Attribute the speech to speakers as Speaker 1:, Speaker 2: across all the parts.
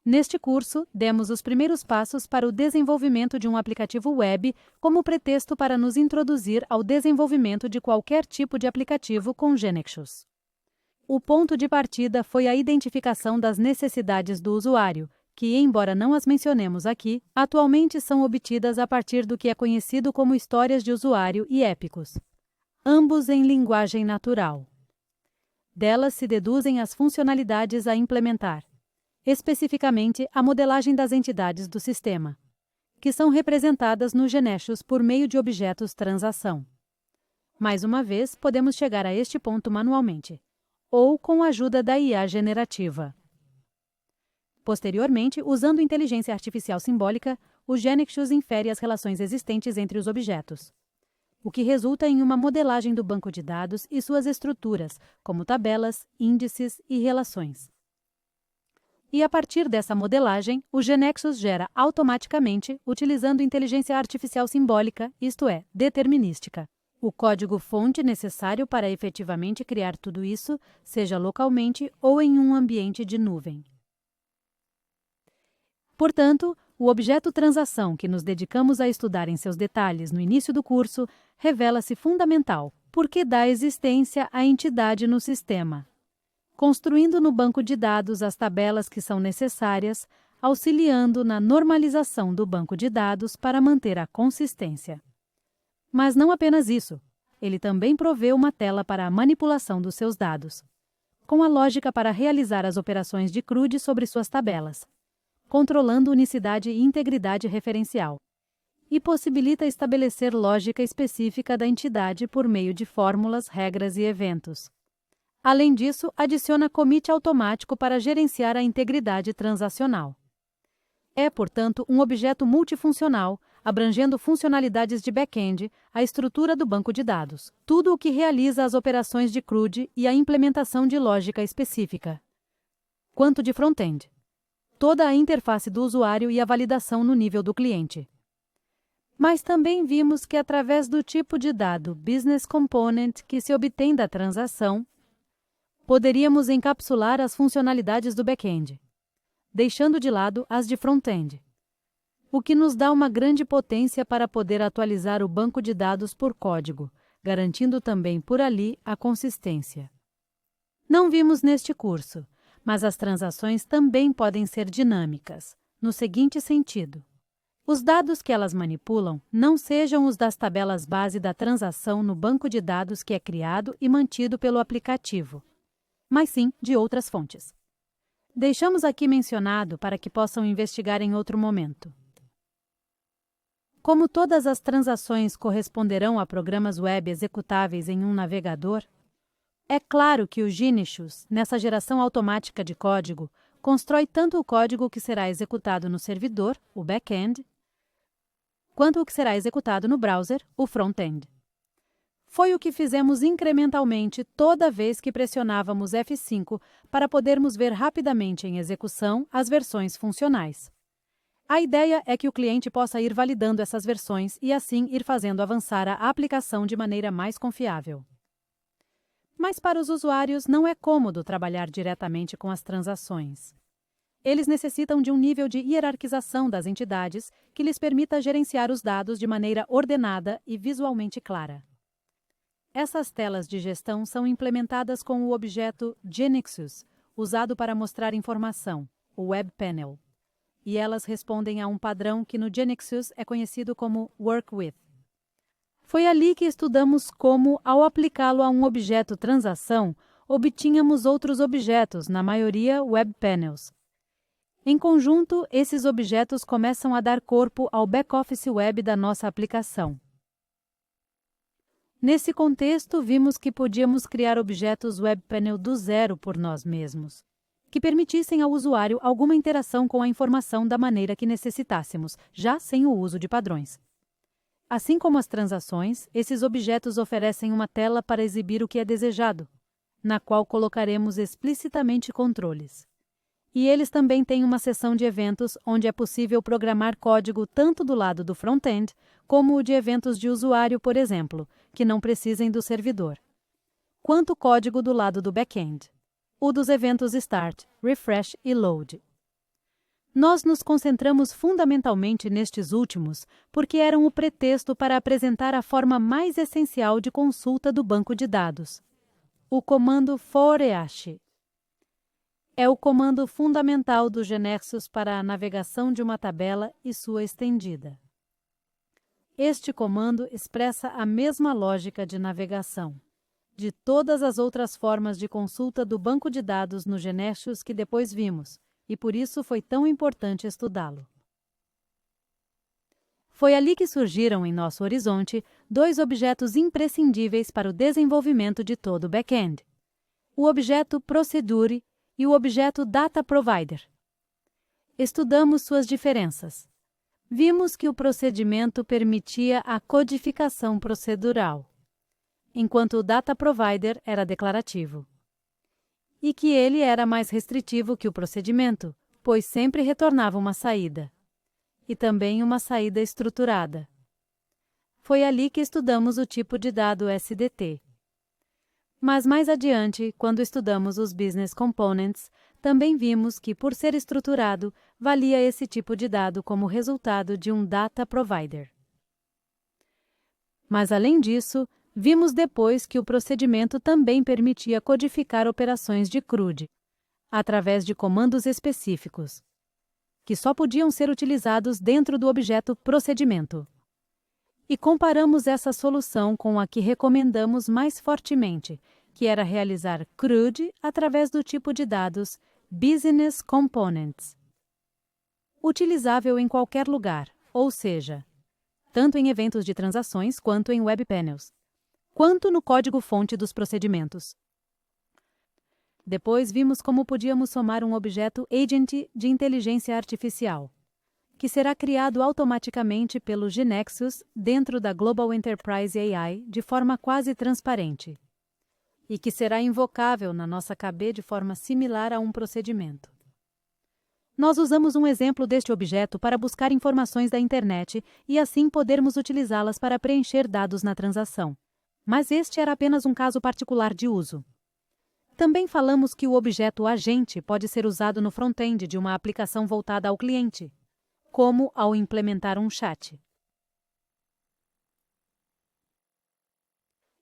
Speaker 1: Neste curso, demos os primeiros passos para o desenvolvimento de um aplicativo web como pretexto para nos introduzir ao desenvolvimento de qualquer tipo de aplicativo com GeneXus. O ponto de partida foi a identificação das necessidades do usuário, que, embora não as mencionemos aqui, atualmente são obtidas a partir do que é conhecido como histórias de usuário e épicos, ambos em linguagem natural. Delas se deduzem as funcionalidades a implementar, especificamente a modelagem das entidades do sistema, que são representadas no GeneXus por meio de objetos transação. Mais uma vez, podemos chegar a este ponto manualmente, ou com a ajuda da IA generativa. Posteriormente, usando inteligência artificial simbólica, o GeneXus infere as relações existentes entre os objetos, o que resulta em uma modelagem do banco de dados e suas estruturas, como tabelas, índices e relações. E a partir dessa modelagem, o GeneXus gera automaticamente, utilizando inteligência artificial simbólica, isto é, determinística, o código-fonte necessário para efetivamente criar tudo isso, seja localmente ou em um ambiente de nuvem. Portanto, o objeto transação que nos dedicamos a estudar em seus detalhes no início do curso revela-se fundamental, porque dá existência à entidade no sistema, construindo no banco de dados as tabelas que são necessárias, auxiliando na normalização do banco de dados para manter a consistência. Mas não apenas isso, ele também provê uma tela para a manipulação dos seus dados, com a lógica para realizar as operações de CRUD sobre suas tabelas, controlando unicidade e integridade referencial, e possibilita estabelecer lógica específica da entidade por meio de fórmulas, regras e eventos. Além disso, adiciona commit automático para gerenciar a integridade transacional. É, portanto, um objeto multifuncional, abrangendo funcionalidades de back-end, a estrutura do banco de dados, tudo o que realiza as operações de CRUD e a implementação de lógica específica, quanto de front-end, toda a interface do usuário e a validação no nível do cliente. Mas também vimos que, através do tipo de dado Business Component que se obtém da transação, poderíamos encapsular as funcionalidades do back-end, deixando de lado as de front-end, o que nos dá uma grande potência para poder atualizar o banco de dados por código, garantindo também por ali a consistência. Não vimos neste curso, mas as transações também podem ser dinâmicas, no seguinte sentido: os dados que elas manipulam não sejam os das tabelas base da transação no banco de dados que é criado e mantido pelo aplicativo, mas sim de outras fontes. Deixamos aqui mencionado para que possam investigar em outro momento. Como todas as transações corresponderão a programas web executáveis em um navegador, é claro que o GeneXus, nessa geração automática de código, constrói tanto o código que será executado no servidor, o back-end, quanto o que será executado no browser, o front-end. Foi o que fizemos incrementalmente toda vez que pressionávamos F5 para podermos ver rapidamente em execução as versões funcionais. A ideia é que o cliente possa ir validando essas versões e assim ir fazendo avançar a aplicação de maneira mais confiável. Mas para os usuários não é cômodo trabalhar diretamente com as transações. Eles necessitam de um nível de hierarquização das entidades que lhes permita gerenciar os dados de maneira ordenada e visualmente clara. Essas telas de gestão são implementadas com o objeto GeneXus, usado para mostrar informação, o Web Panel, e elas respondem a um padrão que no GeneXus é conhecido como Work With. Foi ali que estudamos como, ao aplicá-lo a um objeto transação, obtínhamos outros objetos, na maioria Web Panels. Em conjunto, esses objetos começam a dar corpo ao back-office web da nossa aplicação. Nesse contexto, vimos que podíamos criar objetos Web Panel do zero por nós mesmos, que permitissem ao usuário alguma interação com a informação da maneira que necessitássemos, já sem o uso de padrões. Assim como as transações, esses objetos oferecem uma tela para exibir o que é desejado, na qual colocaremos explicitamente controles. E eles também têm uma seção de eventos onde é possível programar código tanto do lado do front-end como o de eventos de usuário, por exemplo, que não precisem do servidor, quanto código do lado do back-end, o dos eventos Start, Refresh e Load. Nós nos concentramos fundamentalmente nestes últimos porque eram o pretexto para apresentar a forma mais essencial de consulta do banco de dados. O comando foreach é o comando fundamental do GNexus para a navegação de uma tabela e sua estendida. Este comando expressa a mesma lógica de navegação de todas as outras formas de consulta do banco de dados no GNexus que depois vimos, e por isso foi tão importante estudá-lo. Foi ali que surgiram em nosso horizonte dois objetos imprescindíveis para o desenvolvimento de todo o back-end: o objeto Procedure e o objeto Data Provider. Estudamos suas diferenças. Vimos que o procedimento permitia a codificação procedural, enquanto o Data Provider era declarativo. E que ele era mais restritivo que o procedimento, pois sempre retornava uma saída. E também uma saída estruturada. Foi ali que estudamos o tipo de dado SDT. Mas mais adiante, quando estudamos os Business Components, também vimos que, por ser estruturado, valia esse tipo de dado como resultado de um Data Provider. Mas, além disso, vimos depois que o procedimento também permitia codificar operações de CRUD, através de comandos específicos, que só podiam ser utilizados dentro do objeto procedimento. E comparamos essa solução com a que recomendamos mais fortemente, que era realizar CRUD através do tipo de dados Business Components, utilizável em qualquer lugar, ou seja, tanto em eventos de transações quanto em web panels, quanto no código-fonte dos procedimentos. Depois vimos como podíamos somar um objeto agent de inteligência artificial, que será criado automaticamente pelo GNexus dentro da Global Enterprise AI de forma quase transparente, e que será invocável na nossa KB de forma similar a um procedimento. Nós usamos um exemplo deste objeto para buscar informações da internet e assim podermos utilizá-las para preencher dados na transação. Mas este era apenas um caso particular de uso. Também falamos que o objeto agente pode ser usado no front-end de uma aplicação voltada ao cliente, como ao implementar um chat.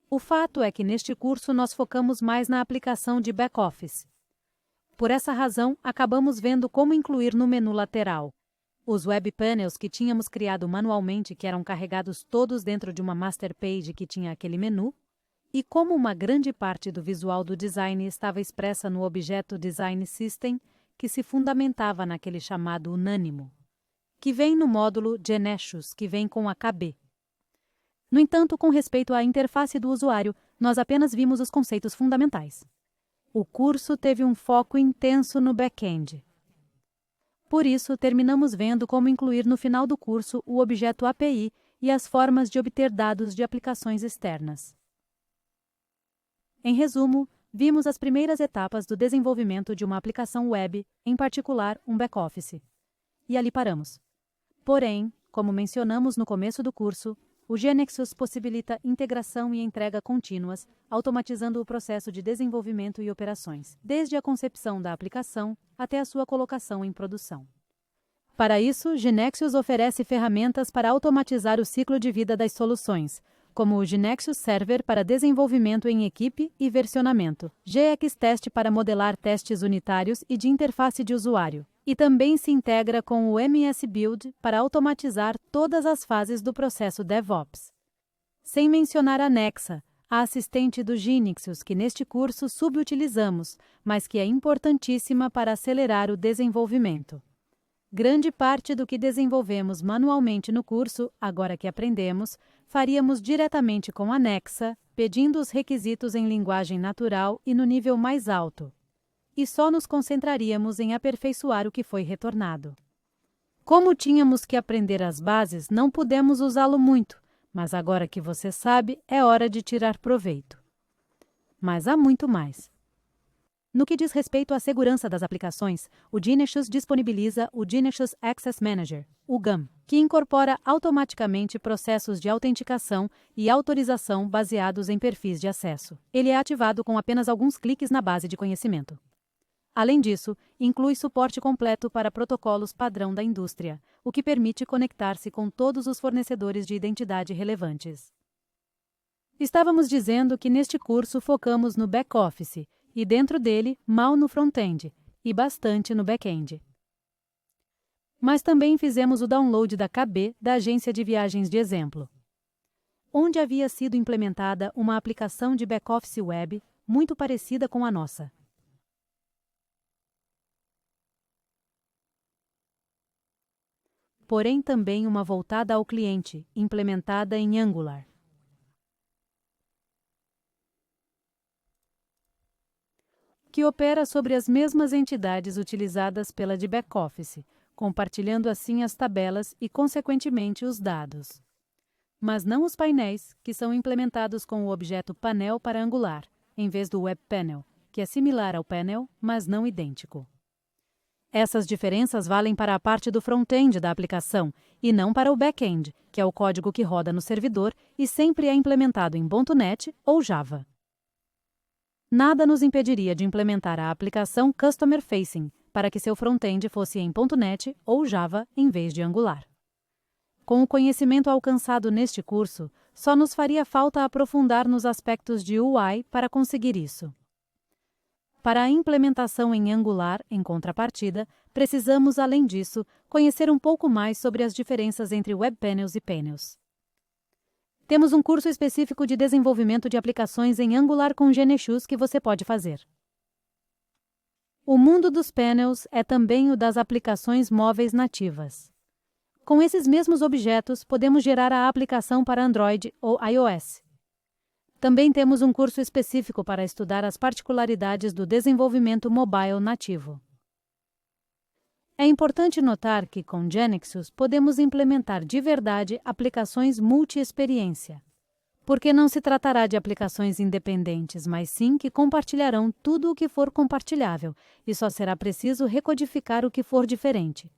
Speaker 1: O fato é que neste curso nós focamos mais na aplicação de back-office. Por essa razão, acabamos vendo como incluir no menu lateral os web panels que tínhamos criado manualmente, que eram carregados todos dentro de uma master page que tinha aquele menu, e como uma grande parte do visual do design estava expressa no objeto Design System, que se fundamentava naquele chamado unânimo, que vem no módulo GNexus, que vem com a KB. No entanto, com respeito à interface do usuário, nós apenas vimos os conceitos fundamentais. O curso teve um foco intenso no back-end. Por isso, terminamos vendo como incluir no final do curso o objeto API e as formas de obter dados de aplicações externas. Em resumo, vimos as primeiras etapas do desenvolvimento de uma aplicação web, em particular um back-office. E ali paramos. Porém, como mencionamos no começo do curso, o GNexus possibilita integração e entrega contínuas, automatizando o processo de desenvolvimento e operações, desde a concepção da aplicação até a sua colocação em produção. Para isso, GNexus oferece ferramentas para automatizar o ciclo de vida das soluções, como o GNexus Server para desenvolvimento em equipe e versionamento, GXTest para modelar testes unitários e de interface de usuário, e também se integra com o MS Build para automatizar todas as fases do processo DevOps. Sem mencionar a Nexa, a assistente do GNexus que neste curso subutilizamos, mas que é importantíssima para acelerar o desenvolvimento. Grande parte do que desenvolvemos manualmente no curso, agora que aprendemos, faríamos diretamente com a Nexa, pedindo os requisitos em linguagem natural e no nível mais alto. E só nos concentraríamos em aperfeiçoar o que foi retornado. Como tínhamos que aprender as bases, não pudemos usá-lo muito, mas agora que você sabe, é hora de tirar proveito. Mas há muito mais. No que diz respeito à segurança das aplicações, o GNexus disponibiliza o GNexus Access Manager, o GAM, que incorpora automaticamente processos de autenticação e autorização baseados em perfis de acesso. Ele é ativado com apenas alguns cliques na base de conhecimento. Além disso, inclui suporte completo para protocolos padrão da indústria, o que permite conectar-se com todos os fornecedores de identidade relevantes. Estávamos dizendo que neste curso focamos no back-office e dentro dele, mal no front-end e bastante no back-end. Mas também fizemos o download da KB da agência de viagens de exemplo, onde havia sido implementada uma aplicação de back-office web muito parecida com a nossa. Porém também uma voltada ao cliente, implementada em Angular. Que opera sobre as mesmas entidades utilizadas pela de back-office, compartilhando assim as tabelas e, consequentemente, os dados. Mas não os painéis, que são implementados com o objeto Panel para Angular, em vez do Web Panel, que é similar ao Panel, mas não idêntico. Essas diferenças valem para a parte do front-end da aplicação e não para o back-end, que é o código que roda no servidor e sempre é implementado em .NET ou Java. Nada nos impediria de implementar a aplicação Customer Facing para que seu front-end fosse em .NET ou Java em vez de Angular. Com o conhecimento alcançado neste curso, só nos faria falta aprofundar nos aspectos de UI para conseguir isso. Para a implementação em Angular, em contrapartida, precisamos, além disso, conhecer um pouco mais sobre as diferenças entre Web Panels e Panels. Temos um curso específico de desenvolvimento de aplicações em Angular com GNX que você pode fazer. O mundo dos Panels é também o das aplicações móveis nativas. Com esses mesmos objetos, podemos gerar a aplicação para Android ou iOS. Também temos um curso específico para estudar as particularidades do desenvolvimento mobile nativo. É importante notar que, com GNX, podemos implementar de verdade aplicações multi-experiência, porque não se tratará de aplicações independentes, mas sim que compartilharão tudo o que for compartilhável, e só será preciso recodificar o que for diferente.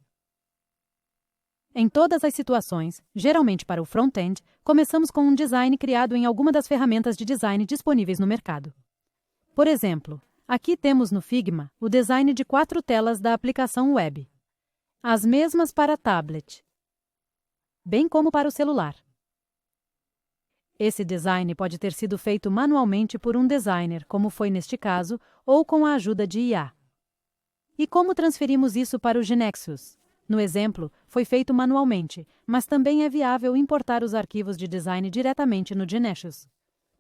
Speaker 1: Em todas as situações, geralmente para o front-end, começamos com um design criado em alguma das ferramentas de design disponíveis no mercado. Por exemplo, aqui temos no Figma o design de 4 telas da aplicação web. As mesmas para tablet, bem como para o celular. Esse design pode ter sido feito manualmente por um designer, como foi neste caso, ou com a ajuda de IA. E como transferimos isso para o GNX? No exemplo, foi feito manualmente, mas também é viável importar os arquivos de design diretamente no GNX,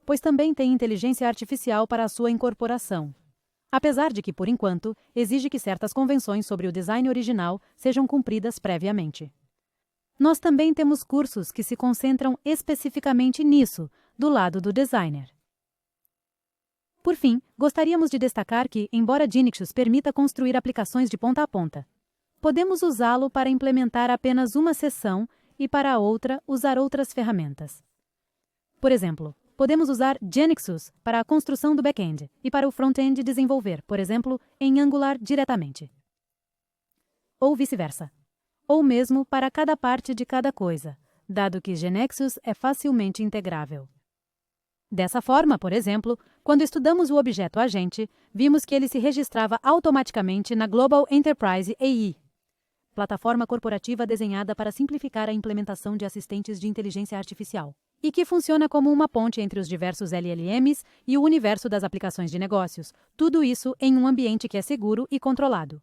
Speaker 1: pois também tem inteligência artificial para a sua incorporação. Apesar de que, por enquanto, exige que certas convenções sobre o design original sejam cumpridas previamente. Nós também temos cursos que se concentram especificamente nisso, do lado do designer. Por fim, gostaríamos de destacar que, embora GNX permita construir aplicações de ponta a ponta, podemos usá-lo para implementar apenas uma seção e, para a outra, usar outras ferramentas. Por exemplo, podemos usar GNX para a construção do back-end e para o front-end desenvolver, por exemplo, em Angular diretamente. Ou vice-versa. Ou mesmo para cada parte de cada coisa, dado que GNX é facilmente integrável. Dessa forma, por exemplo, quando estudamos o objeto agente, vimos que ele se registrava automaticamente na Global Enterprise AI, plataforma corporativa desenhada para simplificar a implementação de assistentes de inteligência artificial, e que funciona como uma ponte entre os diversos LLMs e o universo das aplicações de negócios, tudo isso em um ambiente que é seguro e controlado.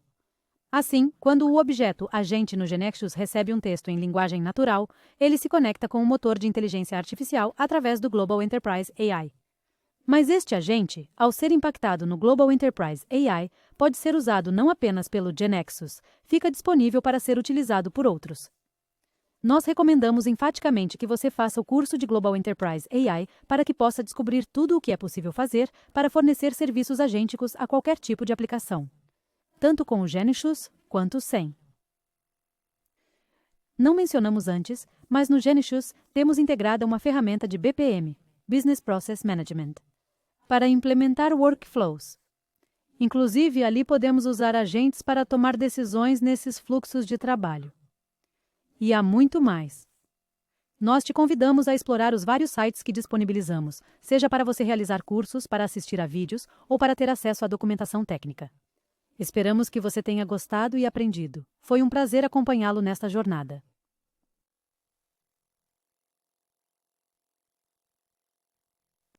Speaker 1: Assim, quando o objeto agente no GNX recebe um texto em linguagem natural, ele se conecta com o motor de inteligência artificial através do Global Enterprise AI. Mas este agente, ao ser impactado no Global Enterprise AI, pode ser usado não apenas pelo GNX, fica disponível para ser utilizado por outros. Nós recomendamos enfaticamente que você faça o curso de Global Enterprise AI para que possa descobrir tudo o que é possível fazer para fornecer serviços agênticos a qualquer tipo de aplicação, tanto com o GNX quanto sem. Não mencionamos antes, mas no GNX temos integrada uma ferramenta de BPM, Business Process Management, para implementar workflows. Inclusive, ali podemos usar agentes para tomar decisões nesses fluxos de trabalho. E há muito mais. Nós te convidamos a explorar os vários sites que disponibilizamos, seja para você realizar cursos, para assistir a vídeos ou para ter acesso à documentação técnica. Esperamos que você tenha gostado e aprendido. Foi um prazer acompanhá-lo nesta jornada.